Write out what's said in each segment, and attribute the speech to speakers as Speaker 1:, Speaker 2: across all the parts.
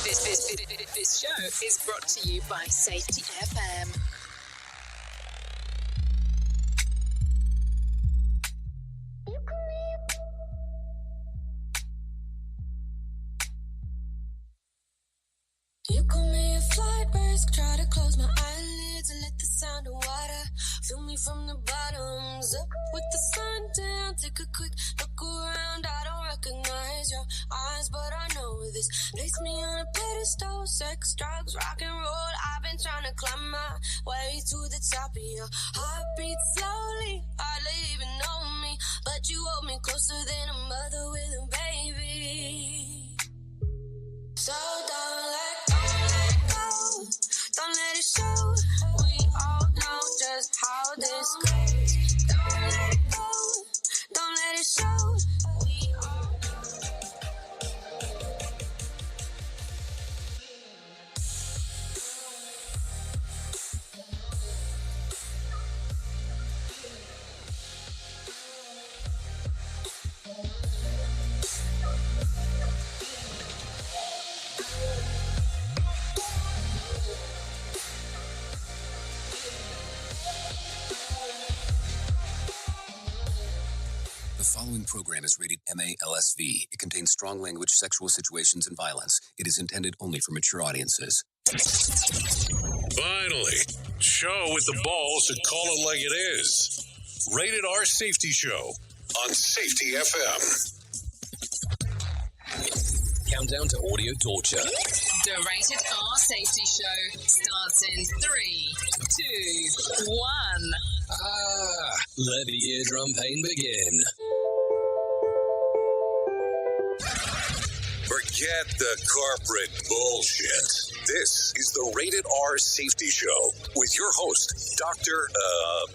Speaker 1: This show is brought to you by Safety FM.
Speaker 2: You call me a flight risk, try to close my eyelids and let the sound of water fill me from the bottoms up with the sun down. Take a quick look around, I don't recognize your eyes, but I know this. Place me on a pedestal, sex, drugs, rock and roll. I've been trying to climb my way to the top of your heartbeat slowly, hardly even know me, but you hold me closer than a mother with a baby. So don't let go, don't let it show. We all know just how this goes. Don't let it go, don't let it show. We all
Speaker 3: The following program is rated MA-LSV. It contains strong language, sexual situations, and violence. It is intended only for mature audiences.
Speaker 4: Finally, show with the balls to call it like it is. Rated R Safety Show on Safety FM.
Speaker 3: Countdown to audio torture.
Speaker 1: The Rated R Safety Show starts in 3, 2, 1.
Speaker 3: Let the eardrum pain begin.
Speaker 4: Forget the corporate bullshit. This is the Rated R Safety Show with your host, Dr.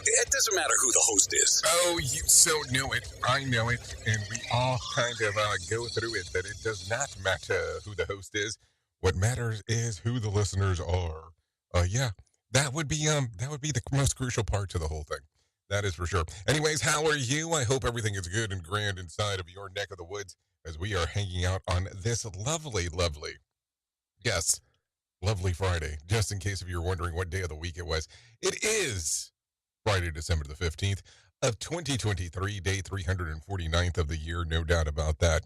Speaker 4: It doesn't matter who the host is.
Speaker 5: Oh, you so know it. I know it. And we all kind of go through it, that it does not matter who the host is. What matters is who the listeners are. Yeah, that would be the most crucial part to the whole thing. That is for sure. Anyways, how are you? I hope everything is good and grand inside of your neck of the woods as we are hanging out on this lovely Friday. Just in case if you're wondering what day of the week it was, it is Friday, December the 15th of 2023, day 349th of the year, no doubt about that,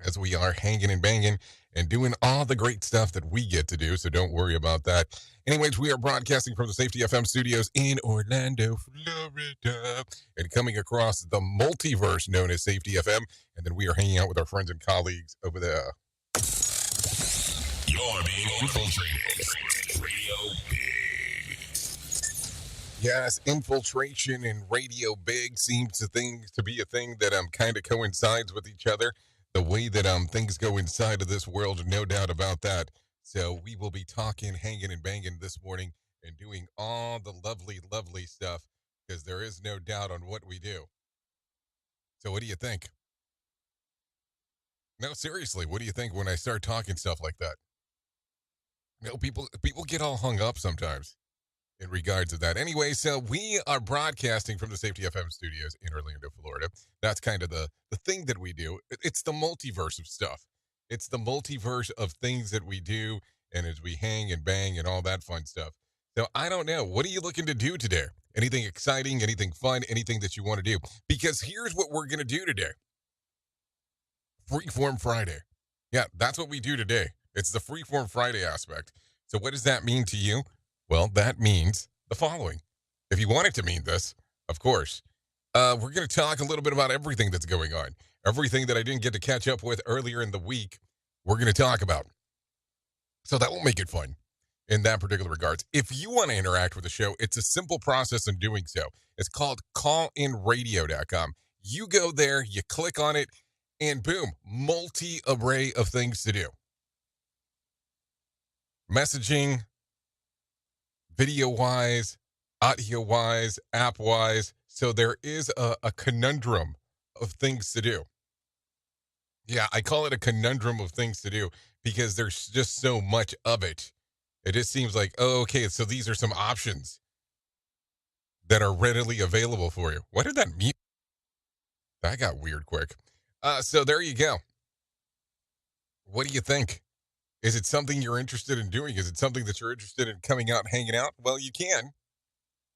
Speaker 5: as we are hanging and banging and doing all the great stuff that we get to do, so don't worry about that. Anyways, we are broadcasting from the Safety FM studios in Orlando, Florida, and coming across the multiverse known as Safety FM, and then we are hanging out with our friends and colleagues over there.
Speaker 4: You're being infiltrated. Radio Big.
Speaker 5: Yes, infiltration and Radio Big seems to be a thing that kind of coincides with each other. The way that things go inside of this world, no doubt about that. So we will be talking, hanging, and banging this morning and doing all the lovely stuff because there is no doubt on what we do. So what do you think? No, seriously, what do you think when I start talking stuff like that? You know, people get all hung up sometimes in regards to that. Anyway, so we are broadcasting from the Safety FM studios in Orlando, Florida. That's kind of the thing that we do. It's the multiverse of stuff. It's the multiverse of things that we do, and as we hang and bang and all that fun stuff. So I don't know. What are you looking to do today? Anything exciting, anything fun, anything that you want to do? Because here's what we're going to do today. Freeform Friday. Yeah, that's what we do today. It's the Freeform Friday aspect. So what does that mean to you? Well, that means the following. If you want it to mean this, of course, we're going to talk a little bit about everything that's going on. Everything that I didn't get to catch up with earlier in the week, we're going to talk about. So that will make it fun in that particular regards. If you want to interact with the show, it's a simple process in doing so. It's called callinradio.com. You go there, you click on it, and boom, multi-array of things to do. Messaging, video-wise, audio-wise, app-wise. So there is a conundrum of things to do. Yeah, I call it a conundrum of things to do because there's just so much of it. It just seems like, oh, okay, so these are some options that are readily available for you. What did that mean? That got weird quick. So there you go. What do you think? Is it something you're interested in doing? Is it something that you're interested in coming out, hanging out? Well, you can,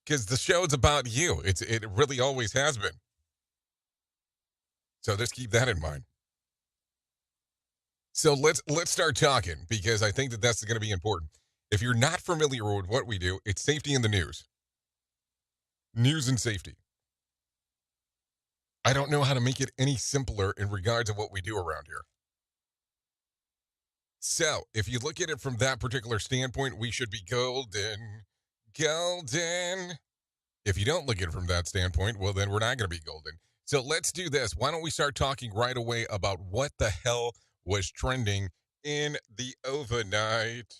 Speaker 5: because the show's about you. It really always has been. So just keep that in mind. So let's start talking, because I think that that's going to be important. If you're not familiar with what we do, it's safety in the news. News and safety. I don't know how to make it any simpler in regards to what we do around here. So, if you look at it from that particular standpoint, we should be golden. Golden. If you don't look at it from that standpoint, well, then we're not going to be golden. So, let's do this. Why don't we start talking right away about what the hell was trending in the overnight?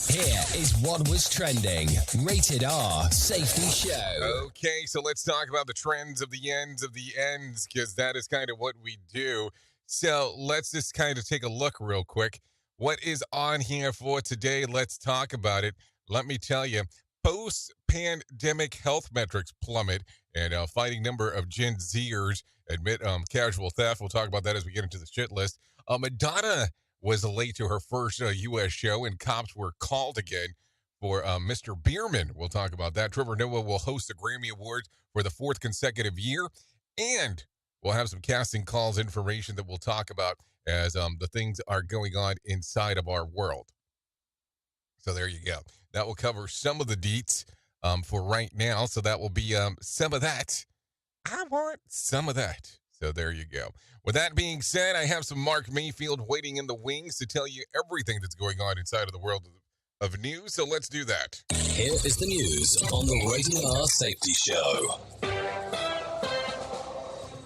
Speaker 6: Here is what was trending. Rated R Safety Show.
Speaker 5: Okay, so let's talk about the trends of the ends, because that is kind of what we do. So, let's just kind of take a look real quick. What is on here for today? Let's talk about it. Let me tell you, post-pandemic health metrics plummet, and a fighting number of Gen Zers admit casual theft. We'll talk about that as we get into the shit list. Madonna was late to her first U.S. show, and cops were called again for Mr. Bierman. We'll talk about that. Trevor Noah will host the Grammy Awards for the 4th consecutive year, and we'll have some casting calls information that we'll talk about as the things are going on inside of our world. So there you go. That will cover some of the deets for right now. So that will be some of that. I want some of that. So there you go. With that being said, I have some Mark Mayfield waiting in the wings to tell you everything that's going on inside of the world of news. So let's do that.
Speaker 6: Here is the news on the Rated R Safety Show.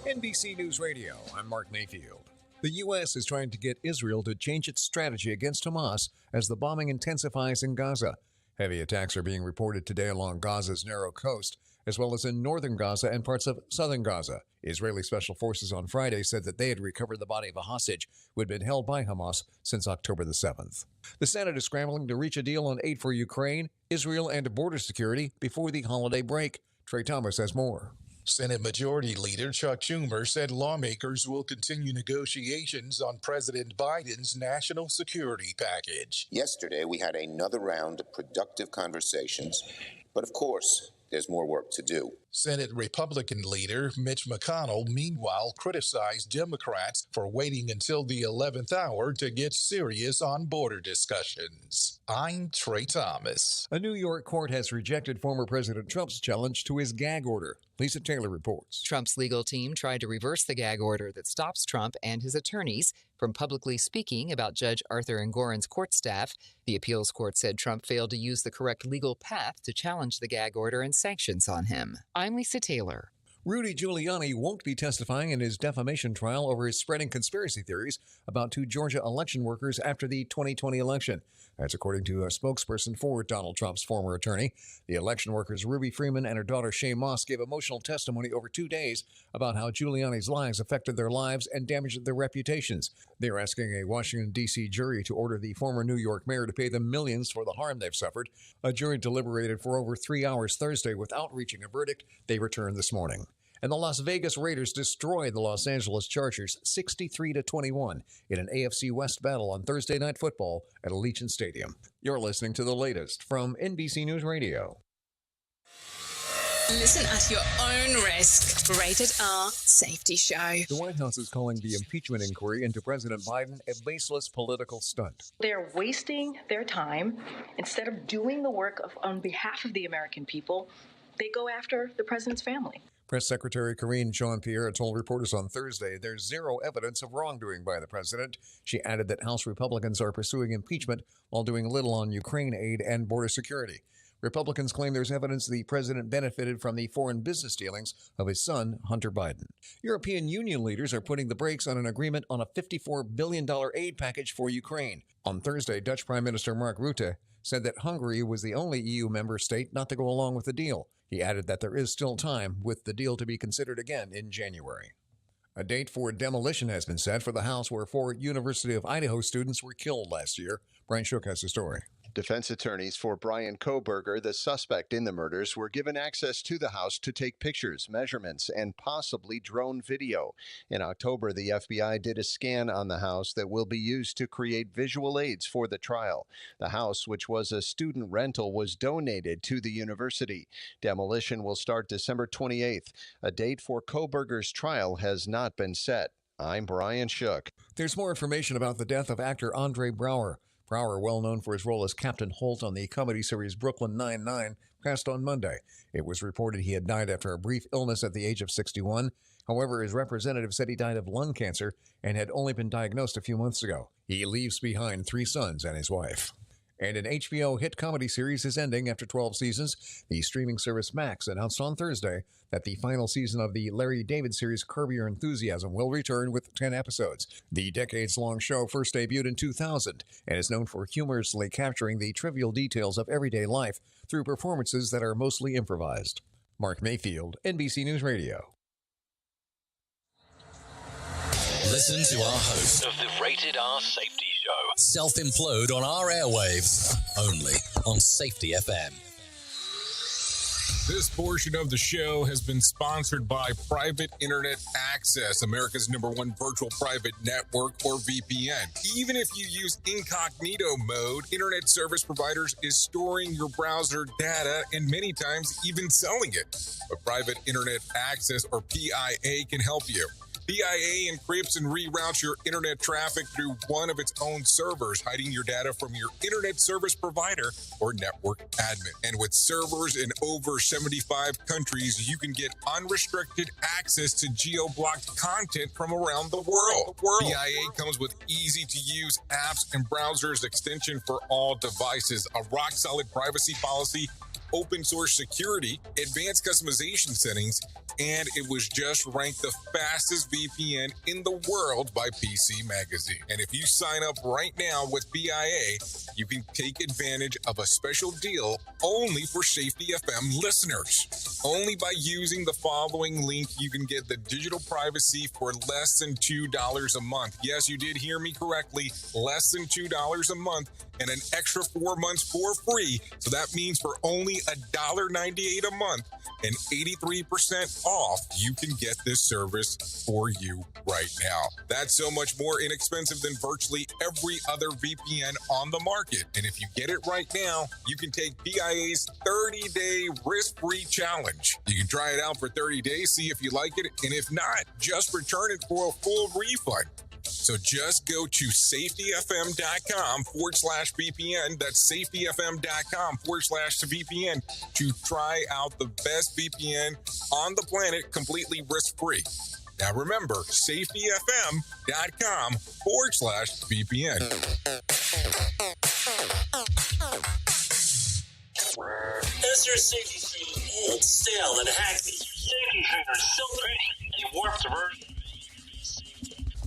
Speaker 7: NBC News Radio, I'm Mark Mayfield. The U.S. is trying to get Israel to change its strategy against Hamas as the bombing intensifies in Gaza. Heavy attacks are being reported today along Gaza's narrow coast, as well as in northern Gaza and parts of southern Gaza. Israeli special forces on Friday said that they had recovered the body of a hostage who had been held by Hamas since October the 7th. The Senate is scrambling to reach a deal on aid for Ukraine, Israel, and border security before the holiday break. Trey Thomas has more.
Speaker 8: Senate Majority Leader Chuck Schumer said lawmakers will continue negotiations on President Biden's national security package.
Speaker 9: Yesterday, we had another round of productive conversations, but of course, there's more work to do.
Speaker 8: Senate Republican leader Mitch McConnell, meanwhile, criticized Democrats for waiting until the 11th hour to get serious on border discussions. I'm Trey Thomas.
Speaker 7: A New York court has rejected former President Trump's challenge to his gag order. Lisa Taylor reports.
Speaker 10: Trump's legal team tried to reverse the gag order that stops Trump and his attorneys from publicly speaking about Judge Arthur Engoron's court staff. The appeals court said Trump failed to use the correct legal path to challenge the gag order and sanctions on him. I'm Lisa Taylor.
Speaker 7: Rudy Giuliani won't be testifying in his defamation trial over his spreading conspiracy theories about 2 Georgia election workers after the 2020 election. That's according to a spokesperson for Donald Trump's former attorney. The election workers Ruby Freeman and her daughter Shay Moss gave emotional testimony over 2 days about how Giuliani's lies affected their lives and damaged their reputations. They are asking a Washington, D.C. jury to order the former New York mayor to pay them millions for the harm they've suffered. A jury deliberated for over 3 hours Thursday without reaching a verdict. They returned this morning. And the Las Vegas Raiders destroyed the Los Angeles Chargers 63-21 in an AFC West battle on Thursday Night Football at Allegiant Stadium. You're listening to the latest from NBC News Radio.
Speaker 1: Listen at your own risk. Rated R Safety Show.
Speaker 7: The White House is calling the impeachment inquiry into President Biden a baseless political stunt.
Speaker 11: They're wasting their time. Instead of doing the work on behalf of the American people, they go after the president's family.
Speaker 7: Press Secretary Karine Jean-Pierre told reporters on Thursday there's zero evidence of wrongdoing by the president. She added that House Republicans are pursuing impeachment while doing little on Ukraine aid and border security. Republicans claim there's evidence the president benefited from the foreign business dealings of his son, Hunter Biden. European Union leaders are putting the brakes on an agreement on a $54 billion aid package for Ukraine. On Thursday, Dutch Prime Minister Mark Rutte said that Hungary was the only EU member state not to go along with the deal. He added that there is still time, with the deal to be considered again in January. A date for demolition has been set for the house where 4 University of Idaho students were killed last year. Brian Shook has the story.
Speaker 12: Defense attorneys for Brian Kohberger, the suspect in the murders, were given access to the house to take pictures, measurements, and possibly drone video. In October, the FBI did a scan on the house that will be used to create visual aids for the trial. The house, which was a student rental, was donated to the university. Demolition will start December 28th. A date for Kohberger's trial has not been set. I'm Brian Shook.
Speaker 7: There's more information about the death of actor Andre Braugher. Braugher, well known for his role as Captain Holt on the comedy series Brooklyn Nine-Nine, passed on Monday. It was reported he had died after a brief illness at the age of 61. However, his representative said he died of lung cancer and had only been diagnosed a few months ago. He leaves behind 3 sons and his wife. And an HBO hit comedy series is ending after 12 seasons. The streaming service Max announced on Thursday that the final season of the Larry David series Curb Your Enthusiasm will return with 10 episodes. The decades-long show first debuted in 2000 and is known for humorously capturing the trivial details of everyday life through performances that are mostly improvised. Mark Mayfield, NBC News Radio.
Speaker 6: Listen to our host
Speaker 4: Of the Rated R Safety Show.
Speaker 6: self-implode on our airwaves, only on Safety FM.
Speaker 5: This portion of the show has been sponsored by Private Internet Access, America's #1 virtual private network, or VPN. Even if you use incognito mode, internet service providers is storing your browser data and many times even selling it. But Private Internet Access, or PIA, can help you. PIA encrypts and reroutes your internet traffic through one of its own servers, hiding your data from your internet service provider or network admin. And with servers in over 75 countries, you can get unrestricted access to geo-blocked content from around the world. PIA comes with easy-to-use apps and browsers extension for all devices, a rock-solid privacy policy, open source security, advanced customization settings, and it was just ranked the fastest VPN in the world by PC Magazine. And if you sign up right now with PIA, you can take advantage of a special deal only for Safety FM listeners. Only by using the following link, you can get the digital privacy for less than $2 a month. Yes, you did hear me correctly, less than $2 a month, and an extra 4 months for free. So that means for only $1.98 a month and 83% off, you can get this service for you right now. That's so much more inexpensive than virtually every other VPN on the market. And if you get it right now, you can take PIA's 30-day risk-free challenge. You can try it out for 30 days, see if you like it, and if not, just return it for a full refund. So just go to safetyfm.com/VPN. That's safetyfm.com/VPN to try out the best VPN on the planet completely risk-free. Now remember, safetyfm.com/VPN.
Speaker 13: Is your safety training old, stale, and hackneyed? Safety trainers still preaching a warped version.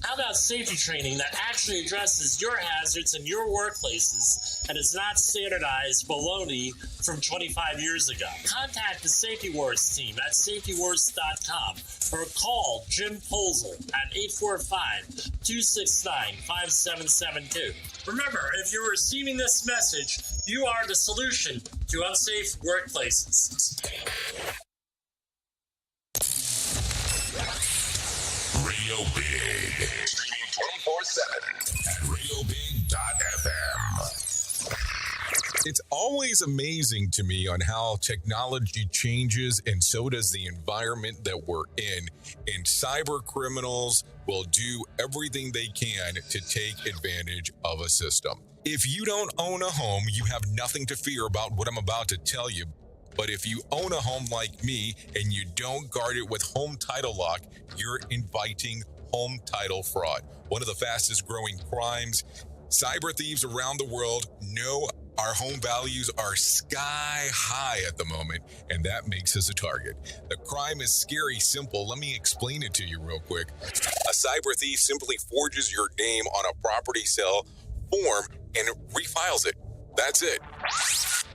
Speaker 13: How about safety training that actually addresses your hazards in your workplaces and is not standardized baloney from 25 years ago? Contact the Safety Wars team at safetywars.com or call Jim Polzel at 845-269-5772. Remember, if you're receiving this message, you are the solution to unsafe workplaces.
Speaker 4: Radio Big. Streaming 24/7 at radiobig.fm.
Speaker 5: It's always amazing to me on how technology changes, and so does the environment that we're in. And cyber criminals will do everything they can to take advantage of a system. If you don't own a home, you have nothing to fear about what I'm about to tell you. But if you own a home like me and you don't guard it with home title lock, you're inviting home title fraud. One of the fastest growing crimes. Cyber thieves around the world know our home values are sky high at the moment, and that makes us a target. The crime is scary simple. Let me explain it to you real quick. A cyber thief simply forges your name on a property sale form and refiles it. That's it.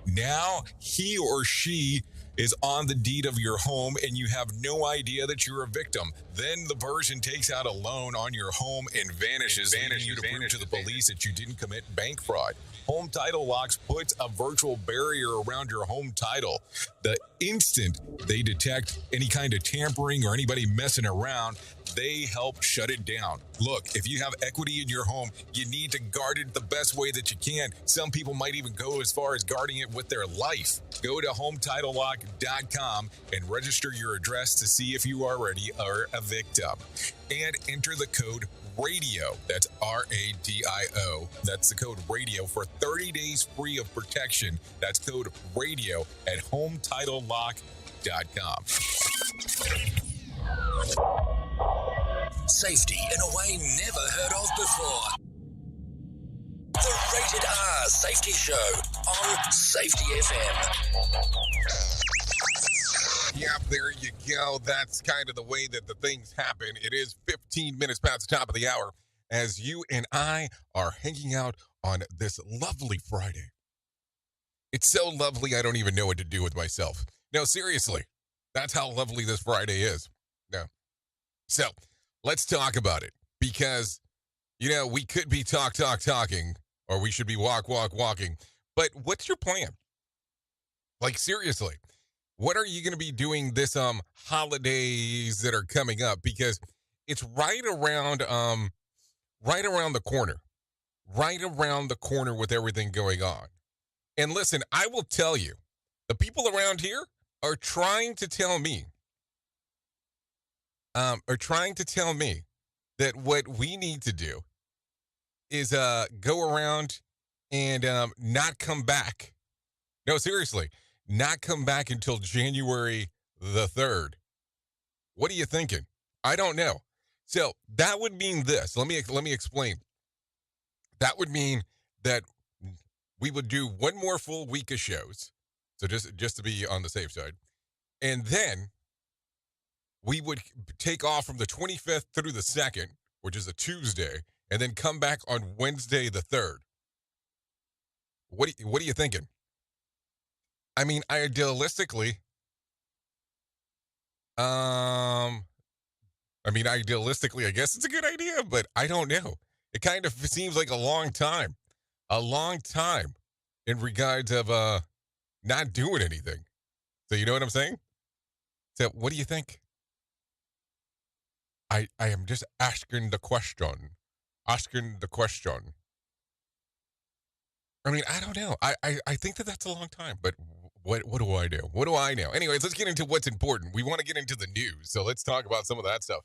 Speaker 5: Now he or she
Speaker 14: is on the deed of your home and you have no idea that you're a victim. Then the person takes out a loan on your home and vanishes, leaving you to prove to the police that you didn't commit bank fraud. Home Title Locks puts a virtual barrier around your home title. The instant they detect any kind of tampering or anybody messing around, they help shut it down. Look, if you have equity in your home, you need to guard it the best way that you can. Some people might even go as far as guarding it with their life. Go to HometitleLock.com and register your address to see if you already are a victim. And enter the code RADIO. That's RADIO. That's the code RADIO for 30 days free of protection. That's code RADIO at HometitleLock.com.
Speaker 6: Safety in a way never heard of before. The Rated R Safety Show on Safety FM.
Speaker 5: Yep, there you go. That's kind of the way that the things happen. It is 15 minutes past the top of the hour as you and I are hanging out on this lovely Friday. It's so lovely, I don't even know what to do with myself. No, seriously, that's how lovely this Friday is. No. So, let's talk about it because, you know, we could be talking, or we should be walking. But what's your plan? Like, seriously. What are you going to be doing this holidays that are coming up? Because it's right around the corner. Right around the corner with everything going on. And listen, I will tell you, the people around here are trying to tell me that what we need to do is go around and not come back. No, seriously. Not come back until January the 3rd. What are you thinking? I don't know. So that would mean this. Let me explain. That would mean that we would do one more full week of shows. So just to be on the safe side. And then we would take off from the 25th through the 2nd, which is a Tuesday, and then come back on Wednesday the 3rd. What are you thinking? I mean, idealistically, I guess it's a good idea, but I don't know. It kind of seems like a long time in regards of not doing anything. So you know what I'm saying? So what do you think? I am just asking the question. I mean, I don't know. I think that's a long time, but what do I do? What do I know? Anyways, let's get into what's important. We want to get into the news, so let's talk about some of that stuff.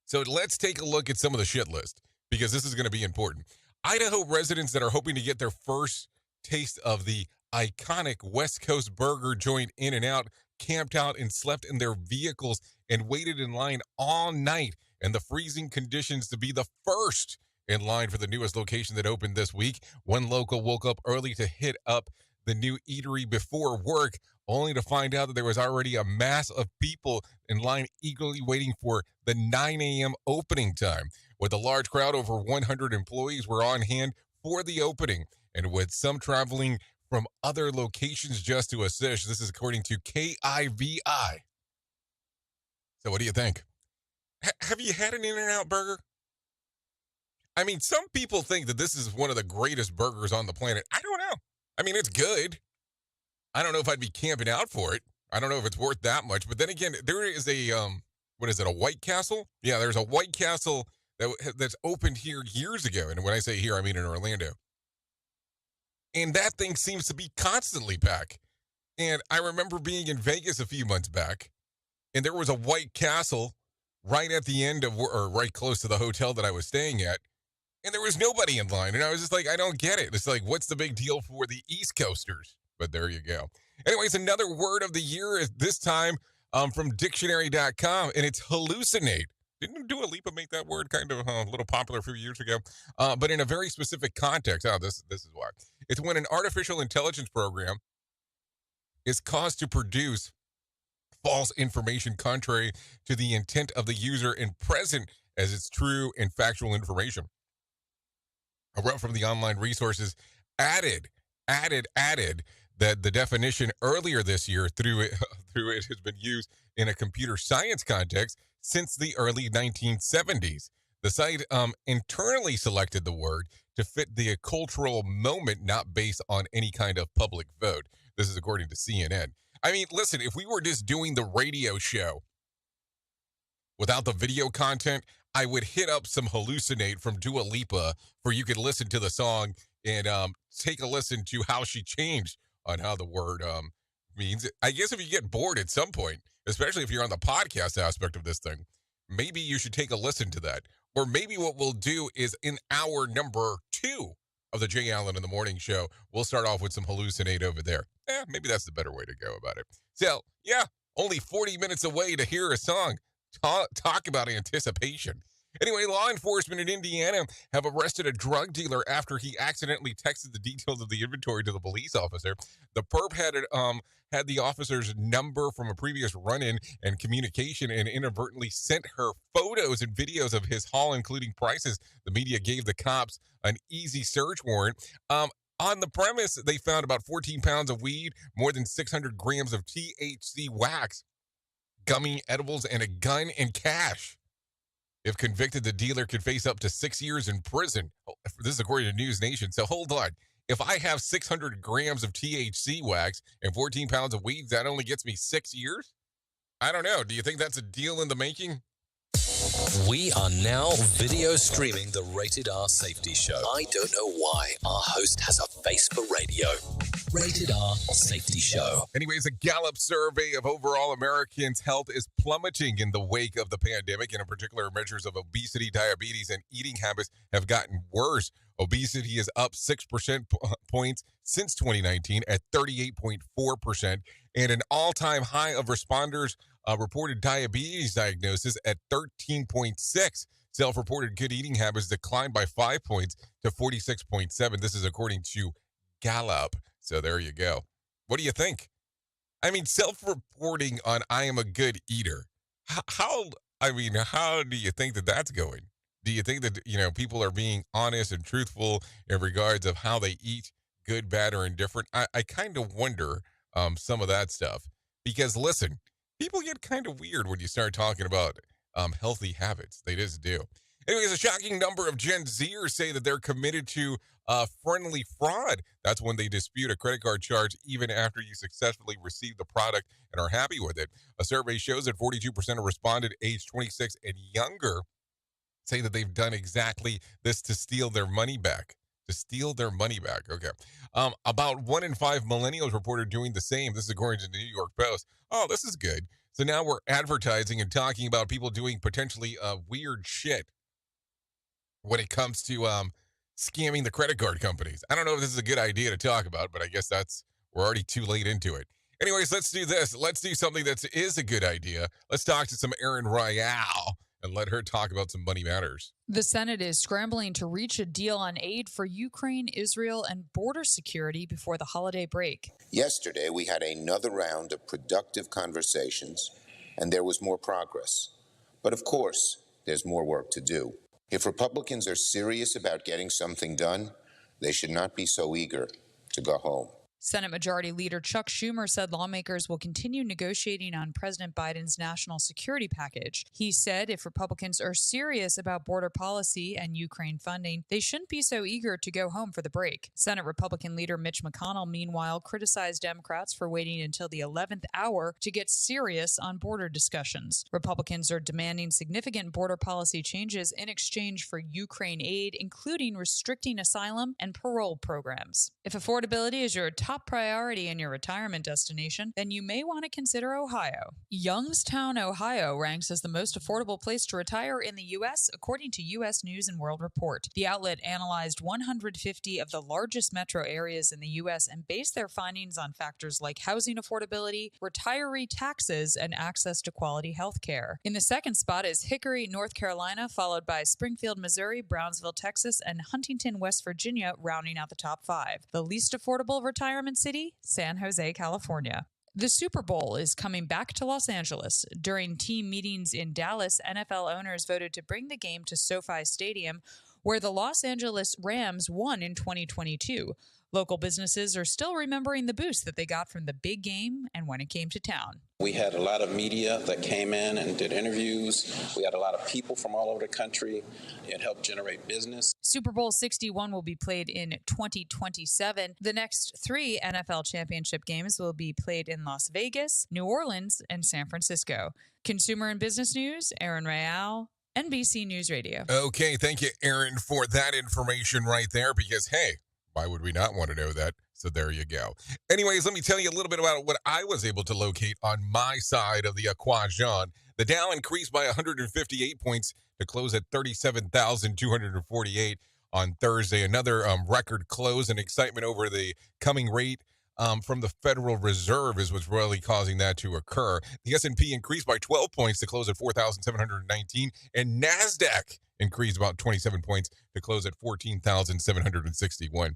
Speaker 5: So let's take a look at some of the shit list, because this is going to be important. Idaho residents that are hoping to get their first taste of the iconic West Coast burger joint In-N-Out camped out and slept in their vehicles and waited in line all night in the freezing conditions to be the first in line for the newest location that opened this week. One local woke up early to hit up the new eatery before work, only to find out that there was already a mass of people in line eagerly waiting for the 9 a.m. opening time. With a large crowd, over 100 employees were on hand for the opening, and with some traveling from other locations just to assist. This is according to KIVI. So what do you think? Have you had an In-N-Out burger? I mean, some people think that this is one of the greatest burgers on the planet. I don't know. I mean, it's good. I don't know if I'd be camping out for it. I don't know if it's worth that much. But then again, there is a, a White Castle? Yeah, there's a White Castle that's opened here years ago. And when I say here, I mean in Orlando. And that thing seems to be constantly packed. And I remember being in Vegas a few months back, and there was a White Castle right at the end of, or right close to the hotel that I was staying at. And there was nobody in line. And I was just like, I don't get it. It's like, what's the big deal for the East Coasters? But there you go. Anyways, another word of the year is this time from dictionary.com, and it's hallucinate. Didn't Dua Lipa make that word kind of a little popular a few years ago? But in a very specific context. This is why. It's when an artificial intelligence program is caused to produce false information contrary to the intent of the user and present as its true and factual information. A rep from the online resources added that the definition earlier this year through it has been used in a computer science context since the early 1970s. The site internally selected the word to fit the cultural moment, not based on any kind of public vote. This is according to CNN. I mean, listen, if we were just doing the radio show without the video content, I would hit up some Hallucinate from Dua Lipa for you could listen to the song and take a listen to how she changed on how the word means. I guess if you get bored at some point, especially if you're on the podcast aspect of this thing, maybe you should take a listen to that. Or maybe what we'll do is in hour number 2 of the Jay Allen in the Morning Show, we'll start off with some Hallucinate over there. Maybe that's the better way to go about it. So, yeah, only 40 minutes away to hear a song. Talk about anticipation. Anyway, law enforcement in Indiana have arrested a drug dealer after he accidentally texted the details of the inventory to the police officer. The perp had the officer's number from a previous run-in and communication and inadvertently sent her photos and videos of his haul, including prices. The media gave the cops an easy search warrant. On the premise, they found about 14 pounds of weed, more than 600 grams of THC wax, gummy edibles, and a gun and cash. If convicted, the dealer could face up to 6 years in prison. This is according to News Nation. So hold on. If I have 600 grams of THC wax and 14 pounds of weed, that only gets me 6 years? I don't know. Do you think that's a deal in the making?
Speaker 6: We are now video streaming the Rated R Safety Show. I don't know why our host has a face for radio. Rated R Safety Show.
Speaker 5: Anyways, a Gallup survey of overall Americans' health is plummeting in the wake of the pandemic, and in particular, measures of obesity, diabetes, and eating habits have gotten worse. Obesity is up 6% points since 2019 at 38.4%, and an all-time high of responders reported diabetes diagnosis at 13.6. Self-reported good eating habits declined by 5 points to 46.7. This is according to Gallup. So there you go. What do you think? I mean, self-reporting on I am a good eater. How do you think that that's going? Do you think that, people are being honest and truthful in regards of how they eat, good, bad, or indifferent? I kind of wonder some of that stuff. Because, listen, people get kind of weird when you start talking about healthy habits. They just do. Anyways, a shocking number of Gen Zers say that they're committed to friendly fraud. That's when they dispute a credit card charge even after you successfully receive the product and are happy with it. A survey shows that 42% of respondents aged 26 and younger say that they've done exactly this to steal their money back. Okay. About 1 in 5 millennials reported doing the same. This is according to the New York Post. Oh, this is good. So now we're advertising and talking about people doing potentially weird shit when it comes to scamming the credit card companies. I don't know if this is a good idea to talk about, but I guess we're already too late into it. Anyways, let's do this. Let's do something that is a good idea. Let's talk to some Erin Royale and let her talk about some money matters.
Speaker 15: The Senate is scrambling to reach a deal on aid for Ukraine, Israel, and border security before the holiday break.
Speaker 9: Yesterday, we had another round of productive conversations, and there was more progress. But of course, there's more work to do. If Republicans are serious about getting something done, they should not be so eager to go home.
Speaker 15: Senate Majority Leader Chuck Schumer said lawmakers will continue negotiating on President Biden's national security package. He said if Republicans are serious about border policy and Ukraine funding, they shouldn't be so eager to go home for the break. Senate Republican leader Mitch McConnell, meanwhile, criticized Democrats for waiting until the 11th hour to get serious on border discussions. Republicans are demanding significant border policy changes in exchange for Ukraine aid, including restricting asylum and parole programs. If affordability is your top priority in your retirement destination, then you may want to consider Ohio. Youngstown, Ohio ranks as the most affordable place to retire in the U.S., according to U.S. News and World Report. The outlet analyzed 150 of the largest metro areas in the U.S. and based their findings on factors like housing affordability, retiree taxes, and access to quality health care. In the second spot is Hickory, North Carolina, followed by Springfield, Missouri, Brownsville, Texas, and Huntington, West Virginia, rounding out the top 5. The least affordable retirement city, San Jose, California. The Super Bowl is coming back to Los Angeles. During team meetings in Dallas, NFL owners voted to bring the game to SoFi Stadium, where the Los Angeles Rams won in 2022. Local businesses are still remembering the boost that they got from the big game and when it came to town.
Speaker 16: We had a lot of media that came in and did interviews. We had a lot of people from all over the country. It helped generate business.
Speaker 15: Super Bowl 61 will be played in 2027. The next 3 NFL championship games will be played in Las Vegas, New Orleans, and San Francisco. Consumer and business news, Aaron Real, NBC News Radio.
Speaker 5: Okay, thank you, Aaron, for that information right there, because, hey, why would we not want to know that? So there you go. Anyways, let me tell you a little bit about what I was able to locate on my side of the equation. The Dow increased by 158 points to close at 37,248 on Thursday. Another record close, and excitement over the coming rate from the Federal Reserve is what's really causing that to occur. The S&P increased by 12 points to close at 4,719, and NASDAQ increased about 27 points to close at 14,761.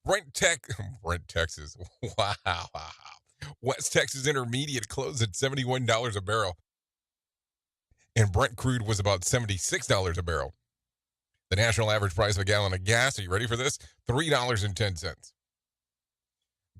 Speaker 5: Brent, Texas, wow. West Texas Intermediate closed at $71 a barrel, and Brent crude was about $76 a barrel. The national average price of a gallon of gas, are you ready for this? $3.10.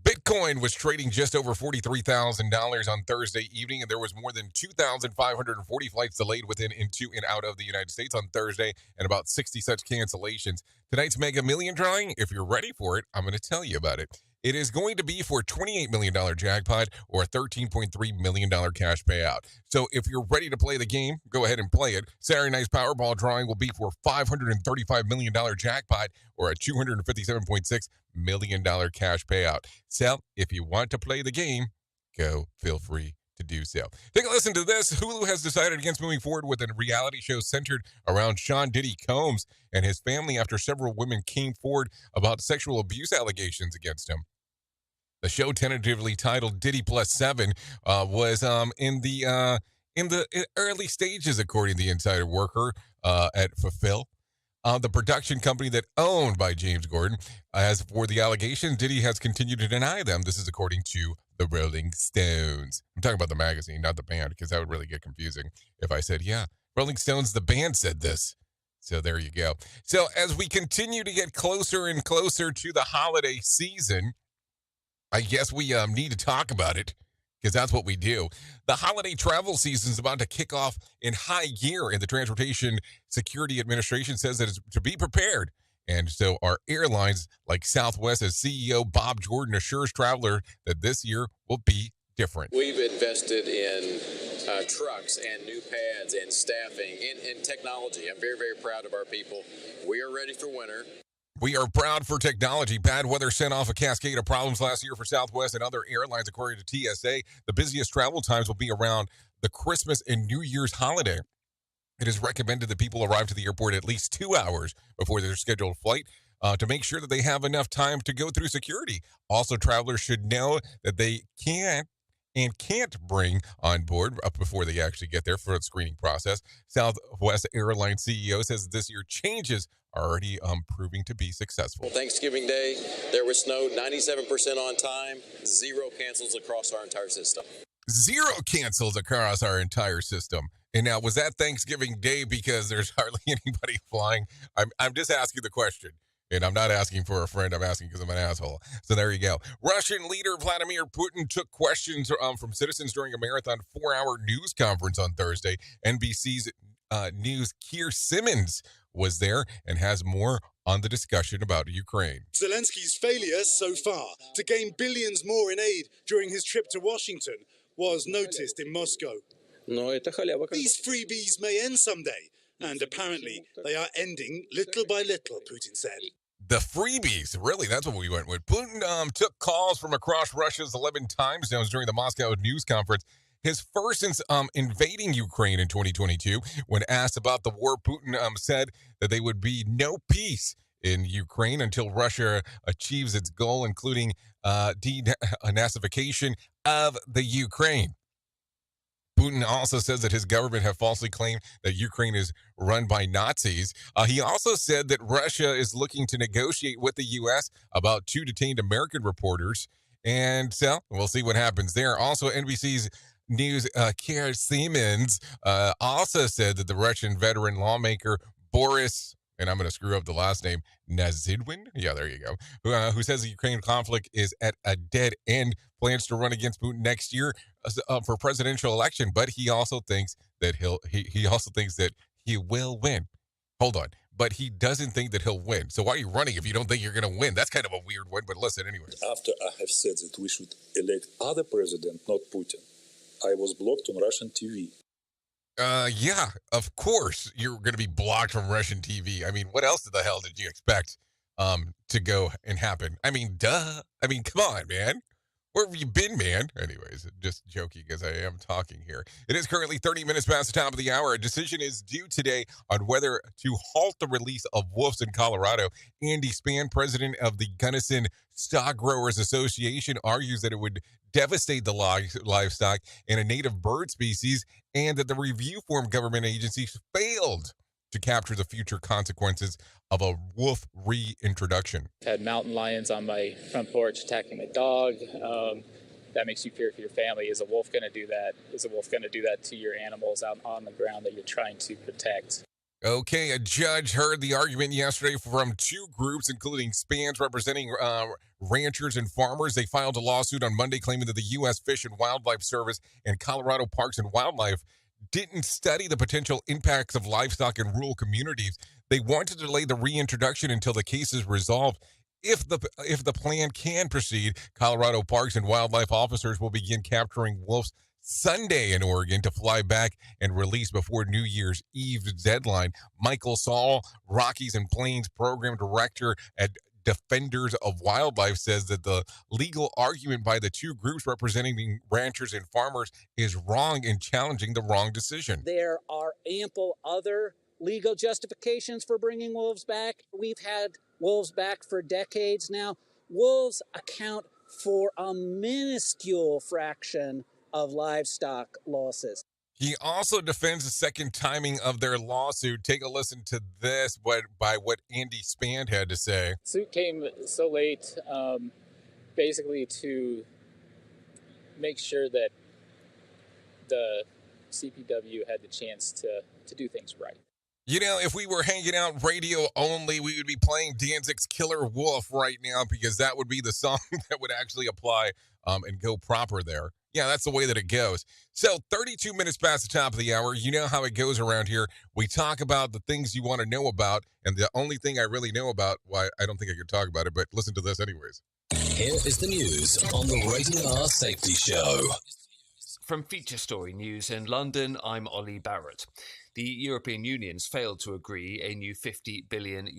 Speaker 5: Bitcoin was trading just over $43,000 on Thursday evening, and there was more than 2,540 flights delayed within, into, and out of the United States on Thursday, and about 60 such cancellations. Tonight's Mega Million drawing, if you're ready for it, I'm going to tell you about it. It is going to be for a $28 million jackpot or a $13.3 million cash payout. So if you're ready to play the game, go ahead and play it. Saturday night's Powerball drawing will be for a $535 million jackpot or a $257.6 million cash payout. So if you want to play the game, go, feel free to do so. Take a listen to this. Hulu has decided against moving forward with a reality show centered around Sean Diddy Combs and his family after several women came forward about sexual abuse allegations against him. The show, tentatively titled Diddy Plus 7, was in the early stages, according to the Insider Worker at Fulfill. The production company that owned by James Gordon. As for the allegations, Diddy has continued to deny them. This is according to the Rolling Stones. I'm talking about the magazine, not the band, because that would really get confusing if I said, yeah, Rolling Stones, the band, said this. So there you go. So as we continue to get closer and closer to the holiday season, I guess we need to talk about it, because that's what we do. The holiday travel season is about to kick off in high gear, and the Transportation Security Administration says that it's to be prepared. And so our airlines, like Southwest, as CEO Bob Jordan assures travelers that this year will be different.
Speaker 17: We've invested in trucks and new pads and staffing and technology. I'm very, very proud of our people. We are ready for winter.
Speaker 5: We are proud for technology. Bad weather sent off a cascade of problems last year for Southwest and other airlines, according to TSA. The busiest travel times will be around the Christmas and New Year's holiday. It is recommended that people arrive to the airport at least 2 hours before their scheduled flight to make sure that they have enough time to go through security. Also, travelers should know that they can't bring on board before they actually get there for the screening process. Southwest Airlines CEO says this year changes are already proving to be successful.
Speaker 17: Thanksgiving Day, there was snow, 97% on time, 0 cancels across our entire system.
Speaker 5: 0 cancels across our entire system. And now, was that Thanksgiving Day because there's hardly anybody flying? I'm just asking the question. And I'm not asking for a friend. I'm asking because I'm an asshole. So there you go. Russian leader Vladimir Putin took questions from citizens during a marathon 4-hour news conference on Thursday. NBC's News' Keir Simmons was there and has more on the discussion about Ukraine.
Speaker 18: Zelensky's failure so far to gain billions more in aid during his trip to Washington was noticed in Moscow. These freebies may end someday, and apparently they are ending little by little, Putin said.
Speaker 5: The freebies, really, that's what we went with. Putin took calls from across Russia's 11 time zones during the Moscow news conference. His first since invading Ukraine in 2022. When asked about the war, Putin said that there would be no peace in Ukraine until Russia achieves its goal, including denazification of the Ukraine. Putin also says that his government have falsely claimed that Ukraine is run by Nazis. He also said that Russia is looking to negotiate with the U.S. about 2 detained American reporters. And so we'll see what happens there. Also, NBC's News' Keir Simmons also said that the Russian veteran lawmaker Boris and I'm going to screw up the last name, Nazidwin. Yeah, there you go. Who says the Ukraine conflict is at a dead end, plans to run against Putin next year for presidential election, but he also thinks that he also thinks that he will win. Hold on. But he doesn't think that he'll win. So why are you running if you don't think you're going to win? That's kind of a weird one, but listen anyway.
Speaker 19: After I have said that we should elect other president, not Putin, I was blocked on Russian TV.
Speaker 5: Yeah, of course you're going to be blocked from Russian TV. I mean, what else the hell did you expect to go and happen? I mean, duh. I mean, come on, man. Where have you been, man? Anyways, just joking as I am talking here. It is currently 30 minutes past the top of the hour. A decision is due today on whether to halt the release of wolves in Colorado. Andy Spann, president of the Gunnison Stock Growers Association, argues that it would devastate the livestock and a native bird species, and that the review form government agencies failed to capture the future consequences of a wolf reintroduction.
Speaker 20: Had mountain lions on my front porch attacking my dog. That makes you fear for your family. Is a wolf going to do that? Is a wolf going to do that to your animals out on the ground that you're trying to protect?
Speaker 5: Okay, a judge heard the argument yesterday from two groups, including Spann's representing ranchers and farmers. They filed a lawsuit on Monday claiming that the U.S. Fish and Wildlife Service and Colorado Parks and Wildlife didn't study the potential impacts of livestock in rural communities. They want to delay the reintroduction until the case is resolved. If the plan can proceed, Colorado Parks and Wildlife officers will begin capturing wolves Sunday in Oregon to fly back and release before New Year's Eve deadline. Michael Saul, Rockies and Plains program director at Defenders of Wildlife, says that the legal argument by the two groups representing ranchers and farmers is wrong and challenging the wrong decision.
Speaker 21: There are ample other legal justifications for bringing wolves back. We've had wolves back for decades now. Wolves account for a minuscule fraction of livestock losses.
Speaker 5: He also defends the second timing of their lawsuit. Take a listen to this by what Andy Spann had to say.
Speaker 20: Suit came so late, basically to make sure that the CPW had the chance to do things right.
Speaker 5: You know, if we were hanging out radio only, we would be playing Danzig's Killer Wolf right now, because that would be the song that would actually apply and go proper there. Yeah, that's the way that it goes. So 32 minutes past the top of the hour. You know how it goes around here. We talk about the things you want to know about, and the only thing I really know about, why I don't think I could talk about it, but listen to this anyways.
Speaker 6: Here is the news on the Rated R Safety Show.
Speaker 22: From Feature Story News in London, I'm Ollie Barrett. The European Union's failed to agree a new €50 billion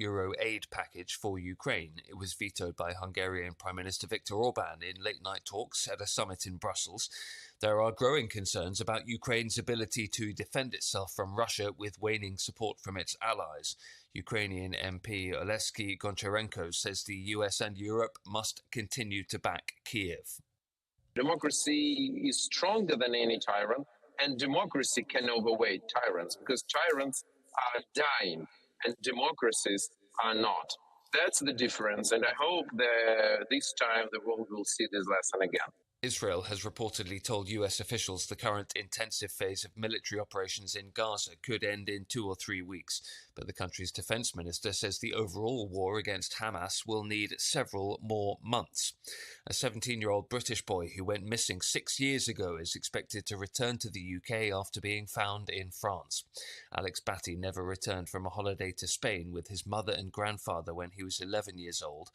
Speaker 22: aid package for Ukraine. It was vetoed by Hungarian Prime Minister Viktor Orban in late-night talks at a summit in Brussels. There are growing concerns about Ukraine's ability to defend itself from Russia with waning support from its allies. Ukrainian MP Oleksiy Goncharenko says the US and Europe must continue to back Kiev.
Speaker 23: Democracy is stronger than any tyrant, and democracy can overweight tyrants, because tyrants are dying and democracies are not. That's the difference, and I hope that this time the world will see this lesson again.
Speaker 22: Israel has reportedly told US officials the current intensive phase of military operations in Gaza could end in 2 or 3 weeks, but the country's defense minister says the overall war against Hamas will need several more months. A 17-year-old British boy who went missing 6 years ago is expected to return to the UK after being found in France. Alex Batty never returned from a holiday to Spain with his mother and grandfather when he was 11 years old.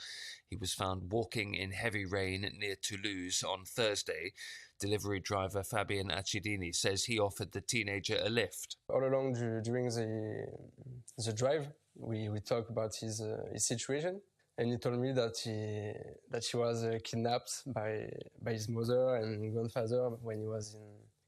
Speaker 22: He was found walking in heavy rain near Toulouse on Thursday. Delivery driver Fabian Accidini says he offered the teenager a lift.
Speaker 24: All along during the drive, we talked about his situation, and he told me that he was kidnapped by his mother and grandfather when he was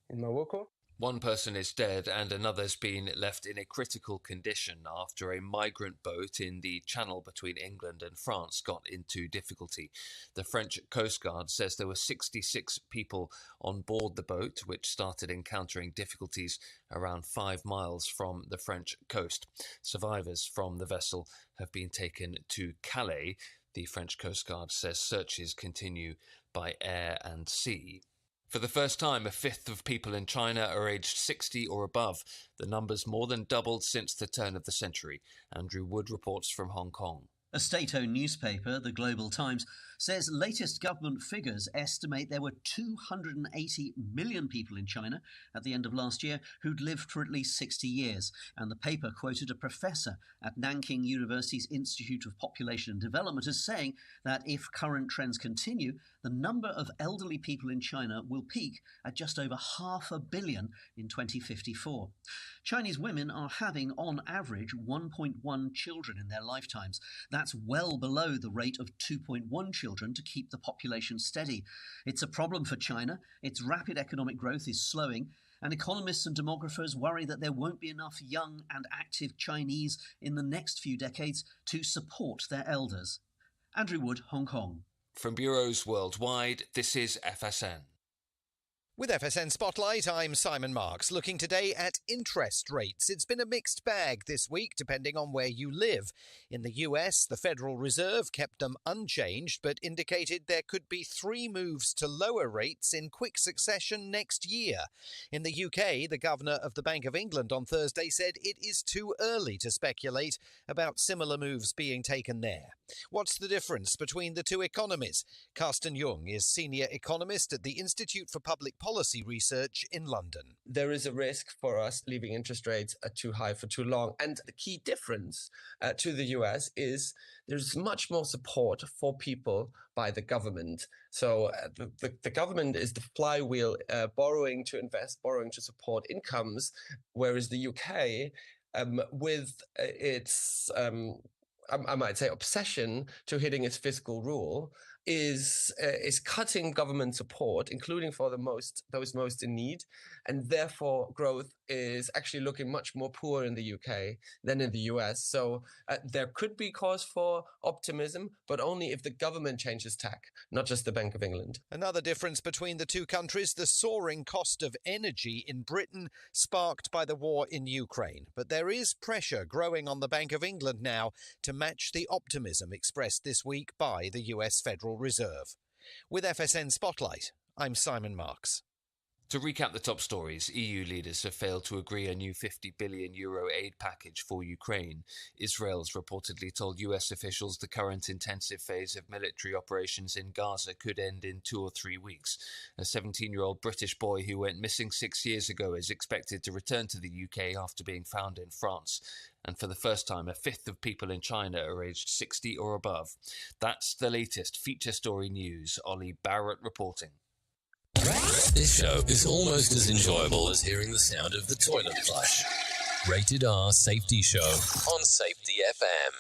Speaker 24: in Morocco.
Speaker 22: One person is dead and another's been left in a critical condition after a migrant boat in the channel between England and France got into difficulty. The French Coast Guard says there were 66 people on board the boat, which started encountering difficulties around 5 miles from the French coast. Survivors from the vessel have been taken to Calais. The French Coast Guard says searches continue by air and sea. For the first time, a fifth of people in China are aged 60 or above. The number's more than doubled since the turn of the century. Andrew Wood reports from Hong Kong.
Speaker 2: A state-owned newspaper, the Global Times, says latest government figures estimate there were 280 million people in China at the end of last year who'd lived for at least 60 years. And the paper quoted a professor at Nanking University's Institute of Population and Development as saying that if current trends continue, the number of elderly people in China will peak at just over 500 million in 2054. Chinese women are having, on average, 1.1 children in their lifetimes. That's well below the rate of 2.1 children to keep the population steady. It's a problem for China. Its rapid economic growth is slowing, and economists and demographers worry that there won't be enough young and active Chinese in the next few decades to support their elders. Andrew Wood, Hong Kong.
Speaker 22: From bureaus worldwide, this is FSN.
Speaker 3: With FSN Spotlight, I'm Simon Marks, looking today at interest rates. It's been a mixed bag this week, depending on where you live. In the US, the Federal Reserve kept them unchanged, but indicated there could be 3 moves to lower rates in quick succession next year. In the UK, the Governor of the Bank of England on Thursday said it is too early to speculate about similar moves being taken there. What's the difference between the two economies? Carsten Jung is Senior Economist at the Institute for Public Policy Research in London.
Speaker 8: There is a risk for us leaving interest rates too high for too long. And the key difference to the US is there's much more support for people by the government. So the government is the flywheel, borrowing to invest, borrowing to support incomes, whereas the UK, with its I might say obsession to hitting its fiscal rule, is cutting government support, including for those most in need, and therefore growth is actually looking much more poor in the UK than in the US. So there could be cause for optimism, but only if the government changes tack, not just the Bank of England.
Speaker 3: Another difference between the two countries, the soaring cost of energy in Britain, sparked by the war in Ukraine. But there is pressure growing on the Bank of England now to match the optimism expressed this week by the US Federal Reserve. With FSN Spotlight, I'm Simon Marks.
Speaker 22: To recap the top stories, EU leaders have failed to agree a new €50 billion aid package for Ukraine. Israel's reportedly told US officials the current intensive phase of military operations in Gaza could end in 2 or 3 weeks. A 17-year-old British boy who went missing 6 years ago is expected to return to the UK after being found in France. And for the first time, a fifth of people in China are aged 60 or above. That's the latest feature story news. Ollie Barrett reporting.
Speaker 6: This show is almost as enjoyable as hearing the sound of the toilet flush. Rated R Safety Show on Safety FM.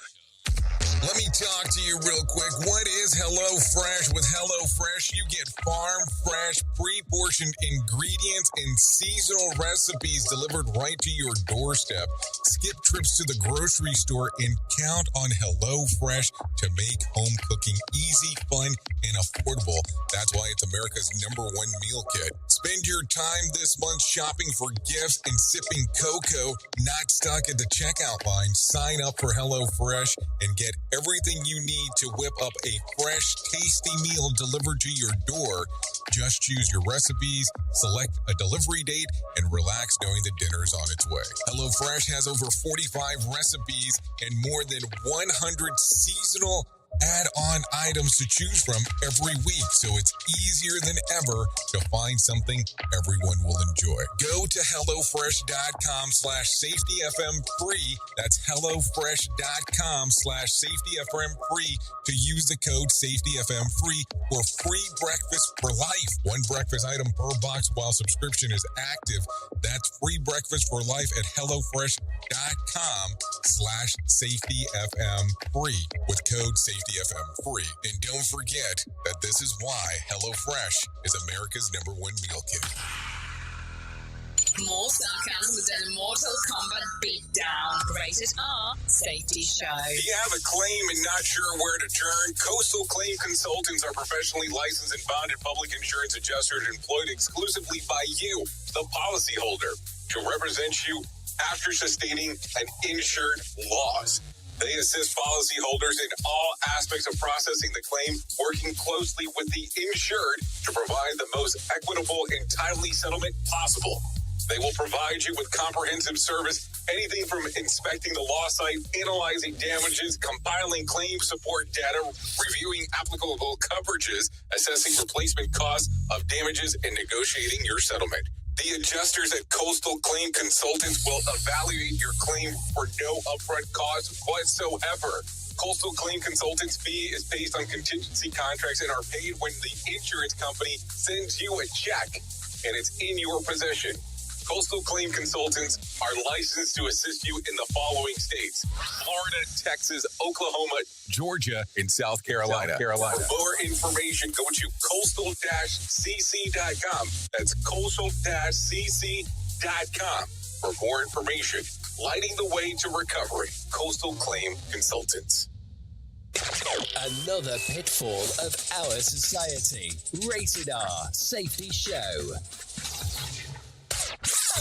Speaker 14: Let me talk to you real quick. What is HelloFresh? With HelloFresh, you get farm fresh, pre-portioned ingredients and seasonal recipes delivered right to your doorstep. Skip trips to the grocery store and count on HelloFresh to make home cooking easy, fun, and affordable. That's why it's America's #1 meal kit. Spend your time this month shopping for gifts and sipping cocoa, not stuck at the checkout line. Sign up for HelloFresh and get everything you need to whip up a fresh, tasty meal delivered to your door. Just choose your recipes, select a delivery date, and relax knowing the dinner's on its way. HelloFresh has over 45 recipes and more than 100 seasonal add-on items to choose from every week, so it's easier than ever to find something everyone will enjoy. Go to HelloFresh.com/SafetyFM-free. That's HelloFresh.com/SafetyFM-free to use the code SafetyFM-free for free breakfast for life. 1 breakfast item per box while subscription is active. That's free breakfast for life at HelloFresh.com/SafetyFM-free with code SafetyFM-free. And don't forget that this is why HelloFresh is America's #1 meal kit.
Speaker 1: More sarcasm than a Mortal Kombat beatdown. Rated R Safety Show.
Speaker 14: Do you have a claim and not sure where to turn? Coastal Claim Consultants are professionally licensed and bonded public insurance adjusters employed exclusively by you, the policyholder, to represent you after sustaining an insured loss.
Speaker 5: They assist policyholders in all aspects of processing the claim, working closely with the insured to provide the most equitable and timely settlement possible. They will provide you with comprehensive service, anything from inspecting the law site, analyzing damages, compiling claim support data, reviewing applicable coverages, assessing replacement costs of damages, and negotiating your settlement. The adjusters at Coastal Claim Consultants will evaluate your claim for no upfront cost whatsoever. Coastal Claim Consultants' fee is based on contingency contracts and are paid when the insurance company sends you a check and it's in your possession. Coastal Claim Consultants are licensed to assist you in the following states: Florida, Texas, Oklahoma, Georgia, and South Carolina. For more information, go to coastal-cc.com. That's coastal-cc.com. For more information, lighting the way to recovery. Coastal Claim Consultants.
Speaker 6: Another pitfall of our society. Rated R Safety Show.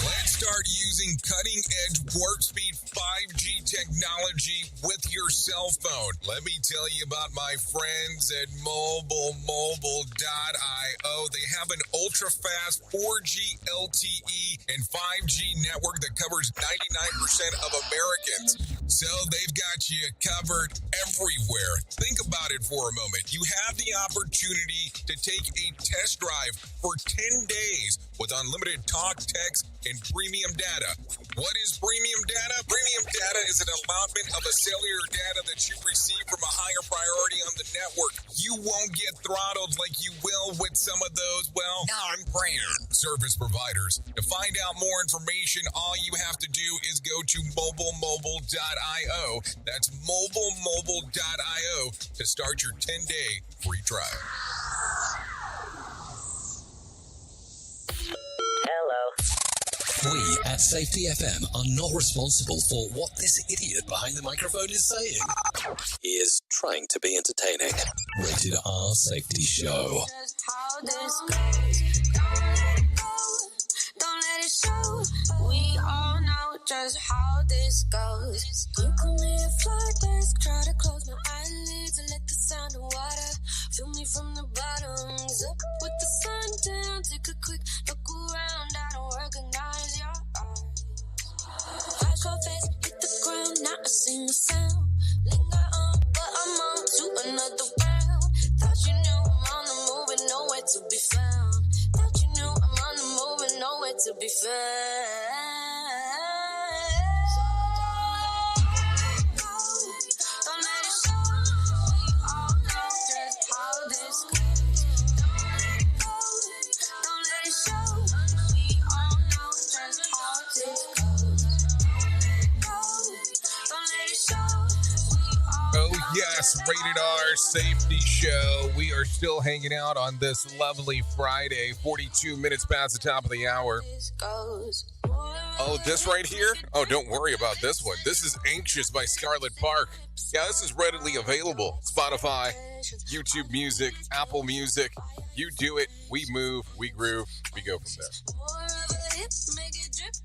Speaker 14: Let's start using cutting-edge warp-speed 5G technology with your cell phone. Let me tell you about my friends at mobilemobile.io. They have an ultra-fast 4G LTE and 5G network that covers 99% of Americans. So they've got you covered everywhere. Think about it for a moment. You have the opportunity to take a test drive for 10 days with unlimited talk, text, and premium data. What is premium data? Premium data is an allotment of a cellular data that you receive from a higher priority on the network. You won't get throttled like you will with some of those, well, non-brand service providers. To find out more information, all you have to do is go to mobilemobile.io. That's mobilemobile.io to start your 10-day free trial.
Speaker 6: Hello. We at Safety FM are not responsible for what this idiot behind the microphone is saying. He is trying to be entertaining. Rated R Safety Show.
Speaker 7: Just how this goes. Don't let it go. Don't let it show. We all know just how this goes. You call me a flight desk. Try to close my eyelids and let the sound of water fill me from the bottoms up with the sun down. Take a quick look around. I don't recognize your eyes. Flash your face, hit the ground, not a single sound. Linger on, but I'm on to another round. Thought you knew I'm on the move and nowhere to be found. Thought you knew I'm on the move and nowhere to be found. Don't let it show. We all know just how this goes. Don't let it show. We all know just how this goes. Don't let it show.
Speaker 5: Oh, yes, Rated R Safety Show. We are still hanging out on this lovely Friday, 42 minutes past the top of the hour. Oh, this right here? Oh, don't worry about this one. This is Anxious by Scarlett Park. Yeah, this is readily available. Spotify, YouTube Music, Apple Music. You do it, we move, we groove, we go from there.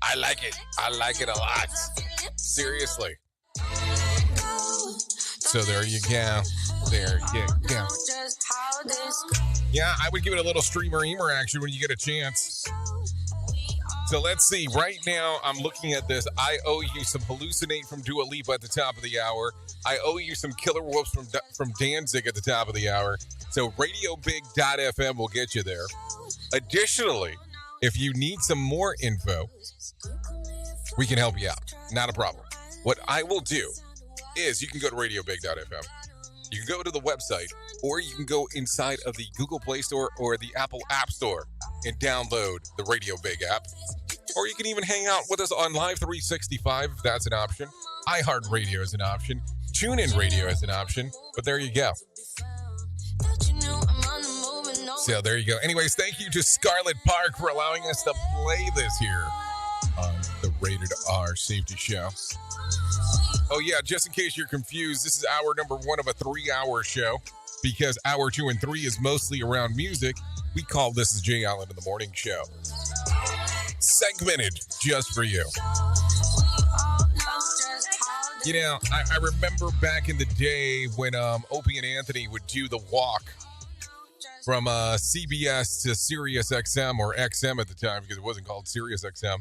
Speaker 5: I like it. I like it a lot. Seriously. So there you go. There you go. Yeah, I would give it a little streamer-eamer action when you get a chance. So let's see. Right now, I'm looking at this. I owe you some Hallucinate from Dua Lipa at the top of the hour. I owe you some Killer Wolves from Danzig at the top of the hour. So RadioBig.fm will get you there. Additionally, if you need some more info, we can help you out. Not a problem. What I will do is you can go to RadioBig.fm. You can go to the website, or you can go inside of the Google Play Store or the Apple App Store and download the Radio Big app. Or you can even hang out with us on Live 365 if that's an option. iHeartRadio is an option. TuneIn Radio is an option. But there you go. So there you go. Anyways, thank you to Scarlett Park for allowing us to play this here on the Rated R Safety Show. Oh, yeah, just in case you're confused, this is hour number 1 of a 3-hour show. Because hour 2 and 3 is mostly around music, we call this the Jay Allen in the Morning Show. Segmented just for you. You know, I remember back in the day when Opie and Anthony would do the walk from CBS to Sirius XM, or XM at the time because it wasn't called Sirius XM.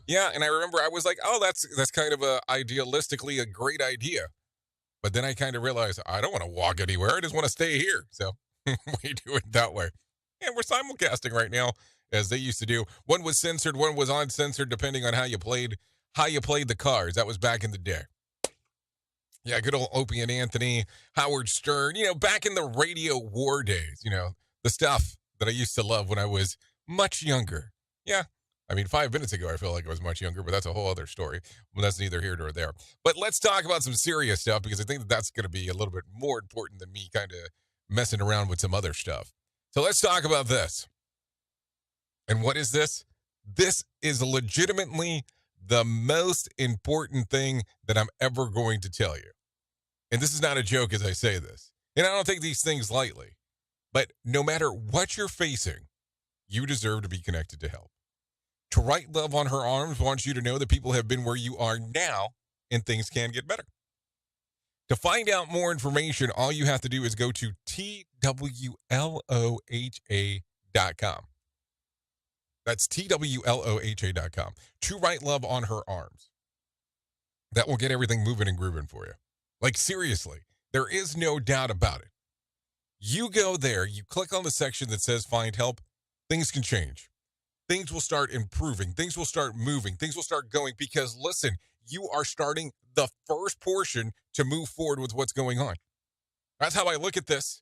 Speaker 5: Yeah, and I remember I was like, oh, that's kind of idealistically a great idea. But then I kind of realized I don't want to walk anywhere. I just want to stay here. So we do it that way. And we're simulcasting right now, as they used to do. One was censored, one was uncensored, depending on how you played the cards. That was back in the day. Yeah, good old Opie and Anthony, Howard Stern, you know, back in the radio war days, you know, the stuff that I used to love when I was much younger. Yeah, I mean, 5 minutes ago, I feel like I was much younger, but that's a whole other story. Well, that's neither here nor there. But let's talk about some serious stuff, because I think that's going to be a little bit more important than me kind of messing around with some other stuff. So let's talk about this. And what is this? This is legitimately the most important thing that I'm ever going to tell you. And this is not a joke as I say this. And I don't take these things lightly. But no matter what you're facing, you deserve to be connected to help. To Right Love on Her Arms wants you to know that people have been where you are now and things can get better. To find out more information, all you have to do is go to TWLOHA.com. That's TWLOHA.com. To Right Love on Her Arms. That will get everything moving and grooving for you. Like, seriously, there is no doubt about it. You go there, you click on the section that says Find Help, things can change. Things will start improving. Things will start moving. Things will start going, because, listen, you are starting the first portion to move forward with what's going on. That's how I look at this.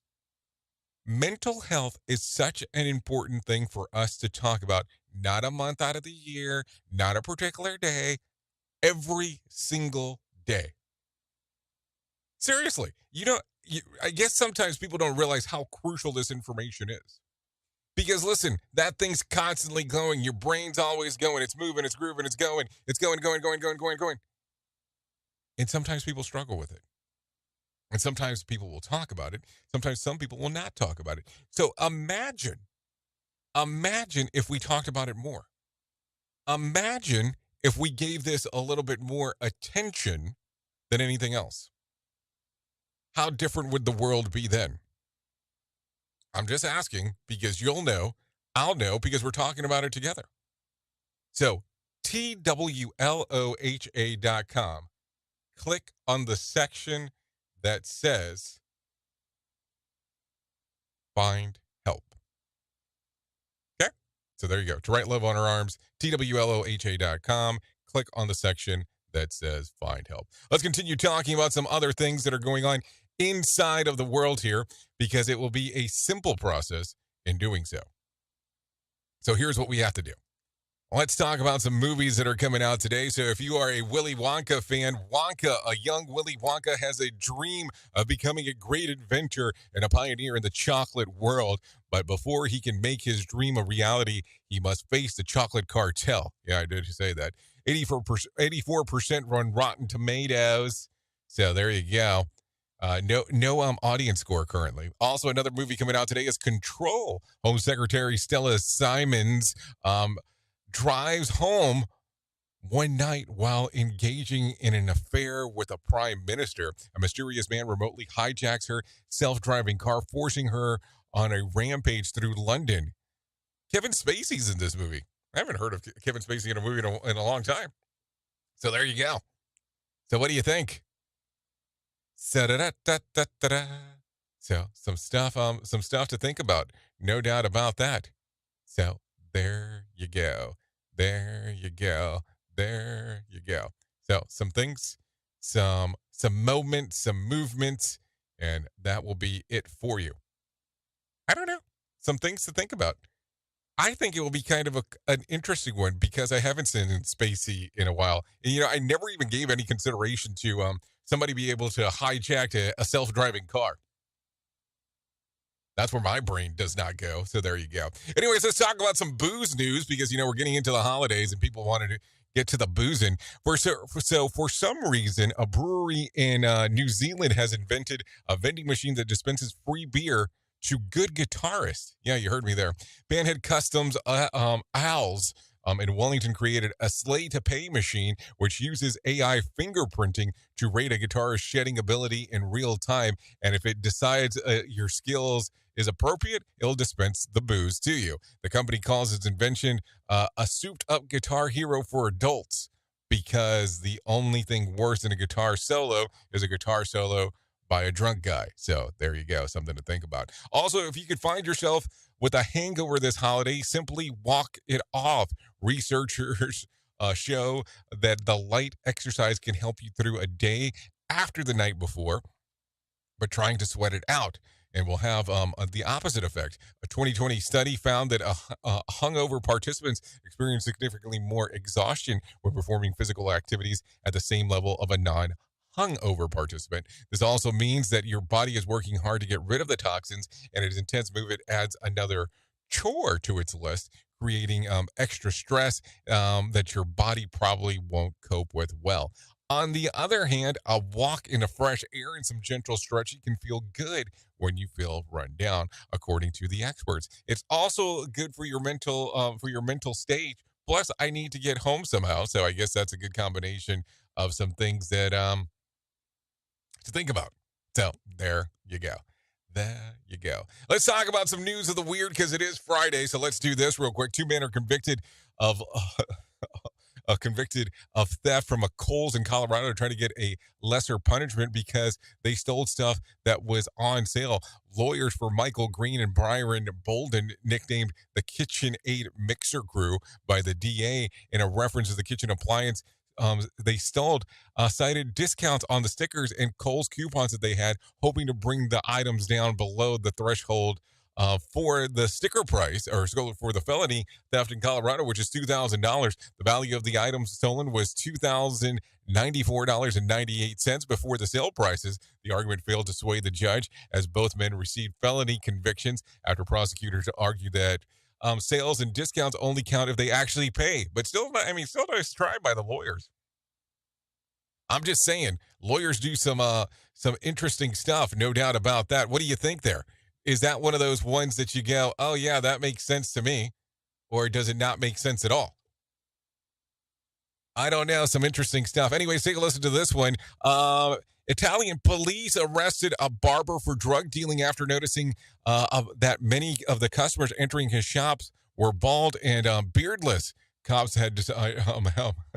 Speaker 5: Mental health is such an important thing for us to talk about, not a month out of the year, not a particular day, every single day. Seriously, I guess sometimes people don't realize how crucial this information is. Because listen, that thing's constantly going. Your brain's always going. It's moving, it's grooving, it's going. It's going. And sometimes people struggle with it. And sometimes people will talk about it. Sometimes some people will not talk about it. So imagine if we talked about it more. Imagine if we gave this a little bit more attention than anything else. How different would the world be then? I'm just asking, because you'll know, I'll know, because we're talking about it together. So, TWLOHA.com. Click on the section that says Find Help. Okay? So there you go. To Right Love on Her Arms, TWLOHA.com. Click on the section that says Find Help. Let's continue talking about some other things that are going on inside of the world here, because it will be a simple process in doing so. So here's what we have to do. Let's talk about some movies that are coming out today. So if you are a Willy Wonka fan, a young Willy Wonka has a dream of becoming a great inventor and a pioneer in the chocolate world. But before he can make his dream a reality, he must face the chocolate cartel. Yeah, I did say that. 84% run Rotten Tomatoes. So there you go. No audience score currently. Also, another movie coming out today is Control. Home Secretary Stella Simons drives home one night while engaging in an affair with a prime minister. A mysterious man remotely hijacks her self-driving car, forcing her on a rampage through London. Kevin Spacey's in this movie. I haven't heard of Kevin Spacey in a movie in a long time. So there you go. So what do you think? So some stuff to think about. No doubt about that. So there you go. There you go. There you go. So some things, some moments, some movements, and that will be it for you. I don't know. Some things to think about. I think it will be kind of an interesting one, because I haven't seen Spacey in a while. And, I never even gave any consideration to somebody be able to hijack a self-driving car. That's where my brain does not go. So there you go. Anyways, let's talk about some booze news, because, we're getting into the holidays and people wanted to get to the boozing. For some reason, a brewery in New Zealand has invented a vending machine that dispenses free beer to good guitarists. Yeah, you heard me there. Bandhead Customs Owls in Wellington created a slay-to-pay machine, which uses AI fingerprinting to rate a guitarist's shedding ability in real time. And if it decides your skills is appropriate, it'll dispense the booze to you. The company calls its invention a souped-up guitar hero for adults, because the only thing worse than a guitar solo is a guitar solo by a drunk guy. So there you go, something to think about. Also, if you could find yourself with a hangover this holiday, simply walk it off. Researchers show that the light exercise can help you through a day after the night before, but trying to sweat it out and will have the opposite effect. A 2020 study found that hungover participants experience significantly more exhaustion when performing physical activities at the same level of a non-hungover participant. This also means that your body is working hard to get rid of the toxins, and its intense movement adds another chore to its list, creating extra stress that your body probably won't cope with well. On the other hand, a walk in the fresh air and some gentle stretching can feel good when you feel run down, according to the experts. It's also good for your mental state. Plus, I need to get home somehow, so I guess that's a good combination of some things that to think about. So there you go. There you go. Let's talk about some news of the weird, because it is Friday. So let's do this real quick. 2 men are convicted of theft from a Kohl's in Colorado. They're trying to get a lesser punishment because they stole stuff that was on sale. Lawyers for Michael Green and Byron Bolden, nicknamed the KitchenAid Mixer Crew by the DA in a reference to the kitchen appliance they stole, cited discounts on the stickers and Kohl's coupons that they had, hoping to bring the items down below the threshold for the sticker price, or for the felony theft in Colorado, which is $2,000. The value of the items stolen was $2,094.98 before the sale prices. The argument failed to sway the judge, as both men received felony convictions after prosecutors argued that sales and discounts only count if they actually pay. But still nice try by the lawyers. I'm just saying, lawyers do some interesting stuff, no doubt about that. What do you think there? Is that one of those ones that you go, oh yeah, that makes sense to me? Or does it not make sense at all? I don't know. Some interesting stuff. Anyways, take a listen to this one. Italian police arrested a barber for drug dealing after noticing that many of the customers entering his shops were bald and beardless. Cops had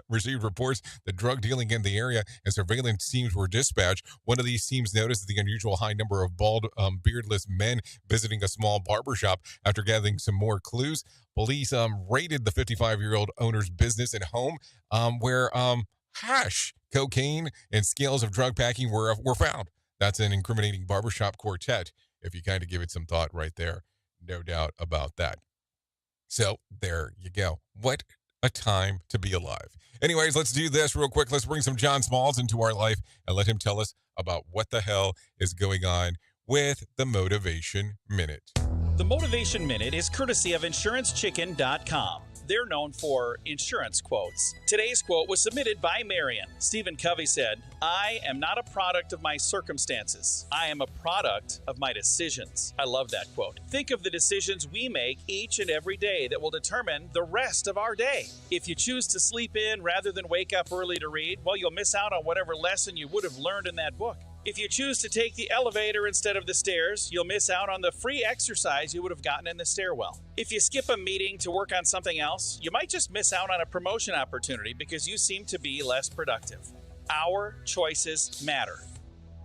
Speaker 5: received reports that drug dealing in the area, and surveillance teams were dispatched. One of these teams noticed the unusual high number of bald, beardless men visiting a small barbershop. After gathering some more clues, police raided the 55-year-old owner's business and home, where hash, cocaine, and scales of drug packing were found. That's an incriminating barbershop quartet, if you kind of give it some thought right there. No doubt about that. So there you go. What a time to be alive. Anyways, let's do this real quick. Let's bring some John Smalls into our life and let him tell us about what the hell is going on with the Motivation Minute.
Speaker 10: The Motivation Minute is courtesy of InsuranceChicken.com. They're known for insurance quotes. Today's quote was submitted by Marion. Stephen Covey said, "I am not a product of my circumstances. I am a product of my decisions." I love that quote. Think of the decisions we make each and every day that will determine the rest of our day. If you choose to sleep in rather than wake up early to read, well, you'll miss out on whatever lesson you would have learned in that book. If you choose to take the elevator instead of the stairs, you'll miss out on the free exercise you would have gotten in the stairwell. If you skip a meeting to work on something else, you might just miss out on a promotion opportunity because you seem to be less productive. Our choices matter.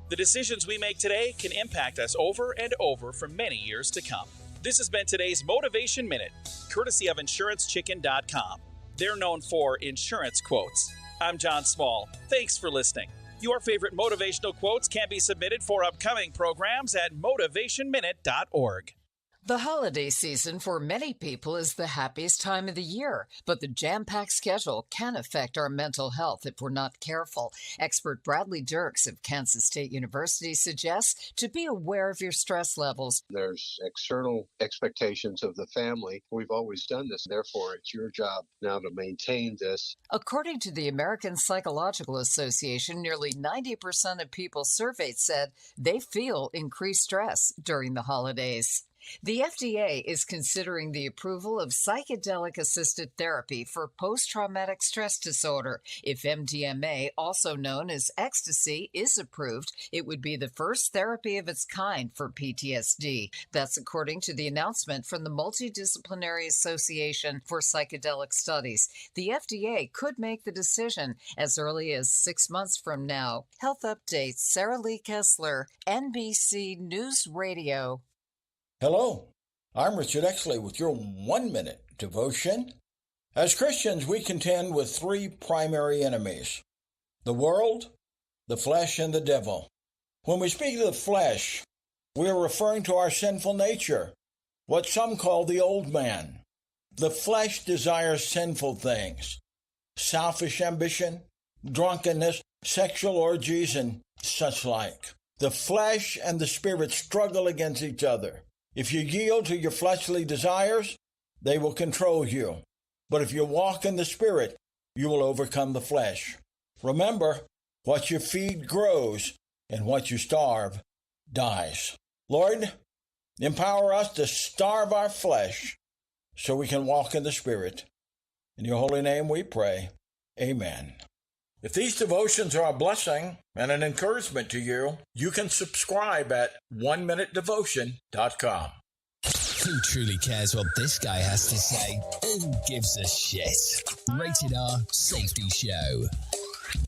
Speaker 10: The decisions we make today can impact us over and over for many years to come. This has been today's Motivation Minute, courtesy of InsuranceChicken.com. They're known for insurance quotes. I'm John Small. Thanks for listening. Your favorite motivational quotes can be submitted for upcoming programs at motivationminute.org.
Speaker 11: The holiday season for many people is the happiest time of the year, but the jam-packed schedule can affect our mental health if we're not careful. Expert Bradley Dirks of Kansas State University suggests to be aware of your stress levels.
Speaker 12: There's external expectations of the family. We've always done this. Therefore, it's your job now to maintain this.
Speaker 11: According to the American Psychological Association, nearly 90% of people surveyed said they feel increased stress during the holidays. The FDA is considering the approval of psychedelic-assisted therapy for post-traumatic stress disorder. If MDMA, also known as ecstasy, is approved, it would be the first therapy of its kind for PTSD. That's according to the announcement from the Multidisciplinary Association for Psychedelic Studies. The FDA could make the decision as early as 6 months from now. Health Updates, Sarah Lee Kessler, NBC News Radio.
Speaker 4: Hello, I'm Richard Exley with your 1-minute devotion. As Christians, we contend with 3 primary enemies: the world, the flesh, and the devil. When we speak of the flesh, we are referring to our sinful nature, what some call the old man. The flesh desires sinful things, selfish ambition, drunkenness, sexual orgies, and such like. The flesh and the spirit struggle against each other. If you yield to your fleshly desires, they will control you. But if you walk in the Spirit, you will overcome the flesh. Remember, what you feed grows, and what you starve dies. Lord, empower us to starve our flesh so we can walk in the Spirit. In your holy name we pray. Amen. If these devotions are a blessing and an encouragement to you, you can subscribe at oneminutedevotion.com.
Speaker 6: Who truly cares what this guy has to say? Who gives a shit? Rated R Safety Show.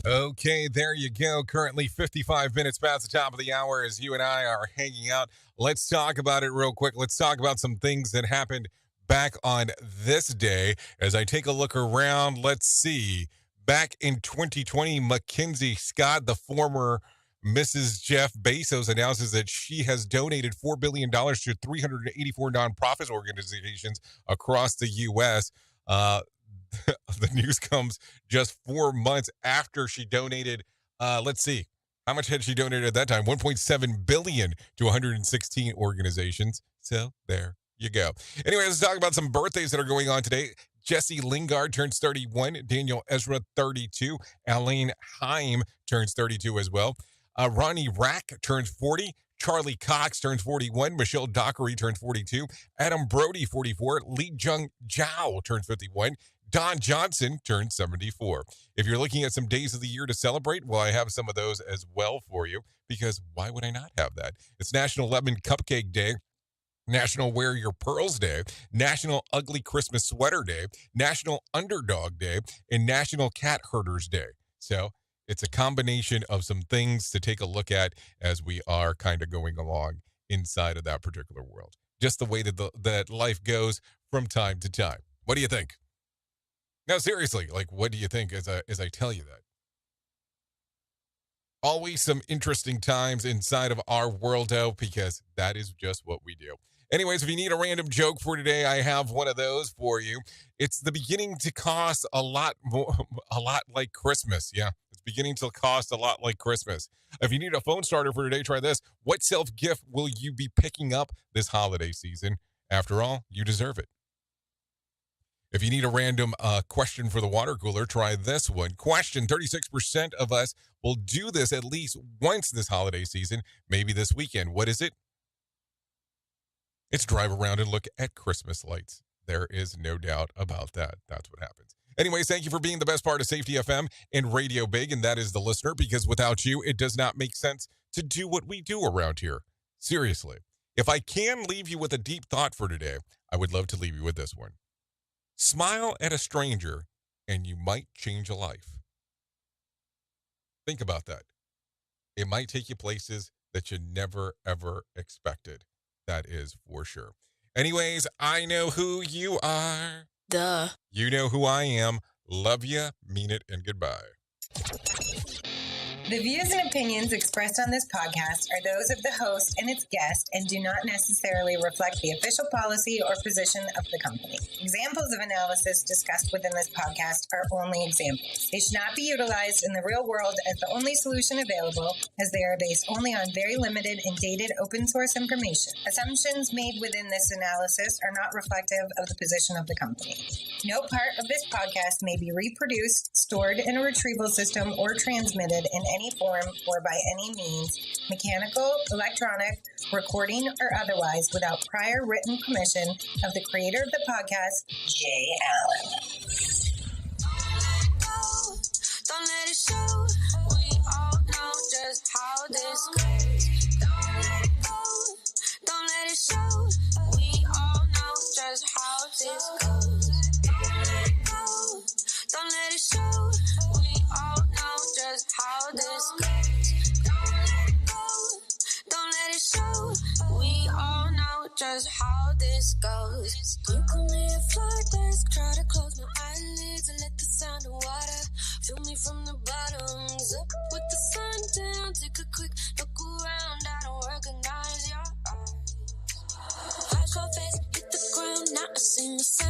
Speaker 5: Okay, there you go. Currently 55 minutes past the top of the hour as you and I are hanging out. Let's talk about it real quick. Let's talk about some things that happened back on this day. As I take a look around, let's see. Back in 2020, Mackenzie Scott, the former Mrs. Jeff Bezos, announces that she has donated $4 billion to 384 nonprofit organizations across the U.S. The news comes just 4 months after she donated, let's see, how much had she donated at that time? $1.7 billion to 116 organizations. So there you go. Anyway, let's talk about some birthdays that are going on today. Jesse Lingard turns 31. Daniel Ezra, 32. Alain Haim turns 32 as well. Ronnie Rack turns 40. Charlie Cox turns 41. Michelle Dockery turns 42. Adam Brody, 44. Lee Jung Zhao turns 51. Don Johnson turns 74. If you're looking at some days of the year to celebrate, well, I have some of those as well for you, because why would I not have that? It's National Lemon Cupcake Day, National Wear Your Pearls Day, National Ugly Christmas Sweater Day, National Underdog Day, and National Cat Herders Day. So it's a combination of some things to take a look at as we are kind of going along inside of that particular world. Just the way that life goes from time to time. What do you think? No, seriously, like, what do you think as I tell you that? Always some interesting times inside of our world, though, because that is just what we do. Anyways, if you need a random joke for today, I have one of those for you. It's the beginning to cost a lot like Christmas. Yeah, it's beginning to cost a lot like Christmas. If you need a phone starter for today, try this. What self-gift will you be picking up this holiday season? After all, you deserve it. If you need a random question for the water cooler, try this one. Question: 36% of us will do this at least once this holiday season, maybe this weekend. What is it? It's drive around and look at Christmas lights. There is no doubt about that. That's what happens. Anyways, thank you for being the best part of Safety FM and Radio Big, and that is the listener, because without you, it does not make sense to do what we do around here. Seriously. If I can leave you with a deep thought for today, I would love to leave you with this one. Smile at a stranger, and you might change a life. Think about that. It might take you places that you never, ever expected. That is for sure. Anyways, I know who you are.
Speaker 9: Duh.
Speaker 5: You know who I am. Love you, mean it, and goodbye.
Speaker 9: The views and opinions expressed on this podcast are those of the host and its guest and do not necessarily reflect the official policy or position of the company. Examples of analysis discussed within this podcast are only examples. They should not be utilized in the real world as the only solution available, as they are based only on very limited and dated open source information. Assumptions made within this analysis are not reflective of the position of the company. No part of this podcast may be reproduced, stored in a retrieval system, or transmitted in any any form or by any means, mechanical, electronic, recording, or otherwise, without prior written permission of the creator of the podcast, Jay Allen.
Speaker 7: Don't let it show. We all know just how this goes. Don't let it go. Don't let it show. We all know just how this goes. Don't let it go. Don't let it show. We all know just how this goes. Don't let it go. Don't let it show. We all know just how this goes. You call me a flight desk, try to close my eyelids and let the sound of water fill me from the bottoms up with the sun down. Take a quick look around, I don't recognize your eyes. Flash your face, hit the ground, now I see myself.